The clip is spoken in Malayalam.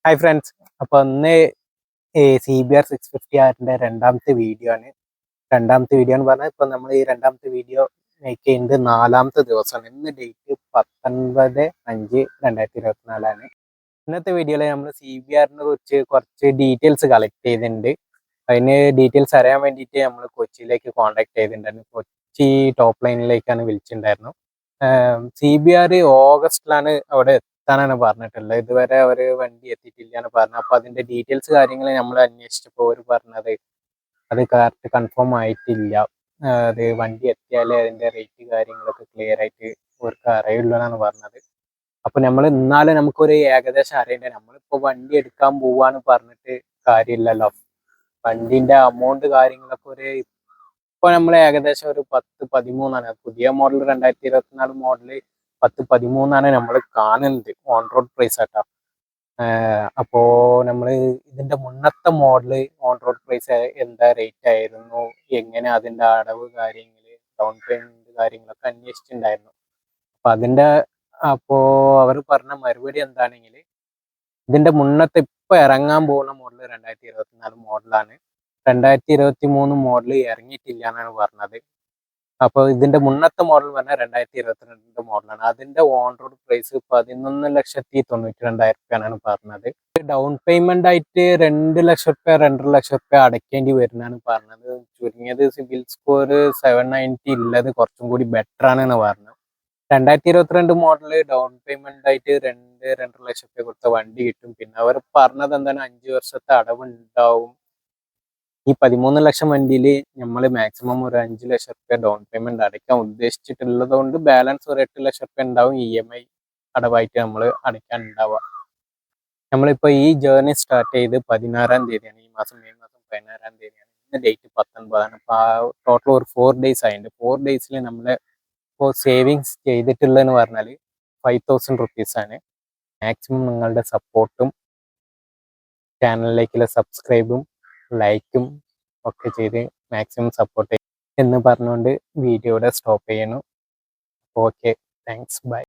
Hi friends. അപ്പോൾ ഇന്ന് CBR 650 രണ്ടാമത്തെ വീഡിയോ ആണ്. എന്ന് പറഞ്ഞാൽ ഇപ്പോൾ നമ്മൾ ഈ രണ്ടാമത്തെ വീഡിയോ മേക്ക് ചെയ്യുന്നത് നാലാമത്തെ ദിവസമാണ്. ഇന്ന് ഡേറ്റ് 19/5/2024. ഇന്നത്തെ വീഡിയോയിൽ നമ്മൾ CBRനെ കുറിച്ച് കുറച്ച് ഡീറ്റെയിൽസ് കളക്ട് ചെയ്തിട്ടുണ്ട്. അതിന് ഡീറ്റെയിൽസ് അറിയാൻ വേണ്ടിയിട്ട് നമ്മൾ കൊച്ചിയിലേക്ക് കോൺടാക്ട് ചെയ്തിട്ടുണ്ടായിരുന്നു. കൊച്ചി ടോപ്പ് ലൈനിലേക്കാണ് വിളിച്ചിട്ടുണ്ടായിരുന്നു. CBR ഓഗസ്റ്റിലാണ് അവിടെ എത്താനാണ് പറഞ്ഞിട്ടുള്ളത്. ഇതുവരെ അവർ വണ്ടി എത്തിയിട്ടില്ലാന്ന് പറഞ്ഞു. അപ്പോൾ അതിന്റെ ഡീറ്റെയിൽസ് കാര്യങ്ങൾ നമ്മൾ അന്വേഷിച്ചപ്പോൾ അവർ പറഞ്ഞത് അത് കറക്റ്റ് കൺഫേം ആയിട്ടില്ല. അത് വണ്ടി എത്തിയാലേ അതിന്റെ റേറ്റ് കാര്യങ്ങളൊക്കെ ക്ലിയർ ആയിട്ട് അവർക്ക് അറിയുള്ളൂ എന്നാണ് പറഞ്ഞത്. അപ്പൊ നമ്മൾ ഇന്നാലും നമുക്കൊരു ഏകദേശം അറിയണ്ടേ. നമ്മളിപ്പോ വണ്ടി എടുക്കാൻ പോവാന്ന് പറഞ്ഞിട്ട് കാര്യമില്ലല്ലോ. വണ്ടിന്റെ അമൗണ്ട് കാര്യങ്ങളൊക്കെ ഇപ്പൊ നമ്മൾ ഏകദേശം ഒരു 10-13 പുതിയ മോഡൽ 2024 മോഡല് 10-13 നമ്മൾ കാണുന്നത് ഓൺ റോഡ് പ്രൈസ് ആട്ടോ. അപ്പോ നമ്മൾ ഇതിന്റെ മുന്നത്തെ മോഡല് ഓൺ റോഡ് പ്രൈസ് എന്താ റേറ്റ് ആയിരുന്നു, എങ്ങനെ അതിന്റെ അടവ് കാര്യങ്ങള്, ഡൗൺ പേയ്മെന്റ് കാര്യങ്ങളൊക്കെ അന്വേഷിച്ചിട്ടുണ്ടായിരുന്നു. അപ്പോ അവർ പറഞ്ഞ മറുപടി എന്താണെങ്കിൽ, ഇതിന്റെ മുന്നത്തെ ഇപ്പൊ ഇറങ്ങാൻ പോകുന്ന മോഡൽ 2024 മോഡലാണ്. 2023 മോഡൽ ഇറങ്ങിയിട്ടില്ല എന്നാണ് പറഞ്ഞത്. അപ്പോൾ ഇതിന്റെ മുന്നത്തെ മോഡൽ പറഞ്ഞാൽ 2022 മോഡലാണ്. അതിന്റെ ഓൺ റോഡ് പ്രൈസ് 11,92,200 പറഞ്ഞത്. ഡൗൺ പേയ്മെന്റ് ആയിട്ട് 2 ലക്ഷം റുപ്യ 2.5 ലക്ഷം റുപ്യ അടയ്ക്കേണ്ടി വരുന്നതാണ് പറഞ്ഞത്. ചുരുങ്ങിയത് സിബിൽ സ്കോർ 790 ഉള്ളത് കുറച്ചും കൂടി ബെറ്റർ ആണെന്ന് പറഞ്ഞു. 2022 മോഡല് ഡൗൺ പേയ്മെന്റ് ആയിട്ട് 2-2.5 ലക്ഷം റുപ്യ കൊടുത്ത വണ്ടി കിട്ടും. പിന്നെ അവർ പറഞ്ഞത് എന്താണ്, 5 വർഷത്തെ അടവ് ഉണ്ടാവും. ഈ 13 ലക്ഷം വണ്ടിയിൽ നമ്മൾ മാക്സിമം ഒരു 5 ലക്ഷം റുപ്യ ഡൗൺ പേയ്മെന്റ് അടയ്ക്കാൻ ഉദ്ദേശിച്ചിട്ടുള്ളത് കൊണ്ട് ബാലൻസ് ഒരു 8 ലക്ഷം റുപ്യ ഉണ്ടാവും EMI അടവായിട്ട് നമ്മൾ അടയ്ക്കാൻ ഉണ്ടാവുക. നമ്മളിപ്പോൾ ഈ ജേർണി സ്റ്റാർട്ട് ചെയ്ത് 16-ാം തീയതിയാണ്. ഈ മാസം മെയ് മാസം 16-ാം തീയതിയാണ്. ഇന്ന് ഡേറ്റ് 19ആണ്. അപ്പോൾ ടോട്ടൽ ഒരു 4 ഡേയ്സ് ആയിട്ടുണ്ട്. 4 ഡേയ്സിൽ നമ്മൾ ഇപ്പോൾ സേവിങ്സ് ചെയ്തിട്ടുള്ളതെന്ന് പറഞ്ഞാൽ 5,000 റുപ്പീസാണ്. മാക്സിമം നിങ്ങളുടെ സപ്പോർട്ടും ചാനലിലേക്കുള്ള സബ്സ്ക്രൈബും ലൈക്കും ഒക്കെ ചെയ്ത് മാക്സിമം സപ്പോർട്ട് എന്ന് പറഞ്ഞുകൊണ്ട് വീഡിയോയുടെ സ്റ്റോപ്പ് ചെയ്യണം. Okay, thanks, by.